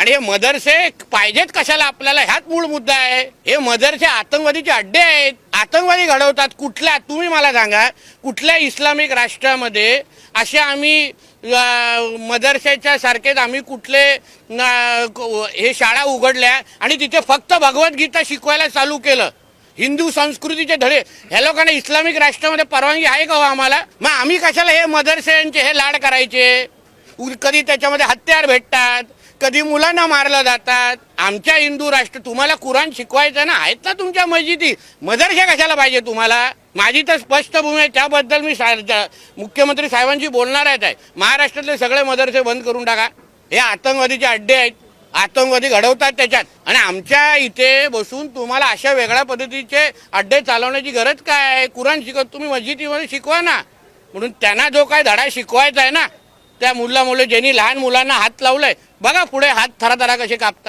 आणि हे मदरसे पाहिजेत कशाला आपल्याला, ह्याच मूळ मुद्दा आहे. हे मदरसे आतंकवादीचे अड्डे आहेत, आतंकवादी घडवतात. कुठल्या, तुम्ही मला सांगा, कुठल्या इस्लामिक राष्ट्रामध्ये असे आम्ही मदरसेच्या सारखेच आम्ही कुठले हे शाळा उघडल्या आणि तिथे फक्त भगवद्गीता शिकवायला चालू केलं, हिंदू संस्कृतीचे धडे. ह्या लोकांना इस्लामिक राष्ट्रामध्ये परवानगी आहे का हो आम्हाला? मग आम्ही कशाला हे मदरसेंचे हे लाड करायचे? कधी त्याच्यामध्ये हत्यार भेटतात, कधी मुलांना मारलं जातात. आमच्या हिंदू राष्ट्र, तुम्हाला कुराण शिकवायचं ना, आहेत ना तुमच्या मस्जिदी, मदरसे कशाला पाहिजे तुम्हाला? माझी तर स्पष्ट भूमी आहे, त्याबद्दल मी मुख्यमंत्री साहेबांशी बोलणार आहे. महाराष्ट्रातले सगळे मदरसे बंद करून टाका, हे आतंकवादीचे अड्डे आहेत, आतंकवादी घडवतात त्याच्यात. आणि आमच्या इथे बसून तुम्हाला अशा वेगळ्या पद्धतीचे अड्डे चालवण्याची गरज काय आहे? कुराण शिकवत तुम्ही मस्जिदीमध्ये शिकवा ना. म्हणून त्यांना जो काय धडा शिकवायचा आहे ना, त्या मुलं ज्यांनी लहान मुलांना हात लावलाय, बघा पुढे हात थराथरा कसे कापतात.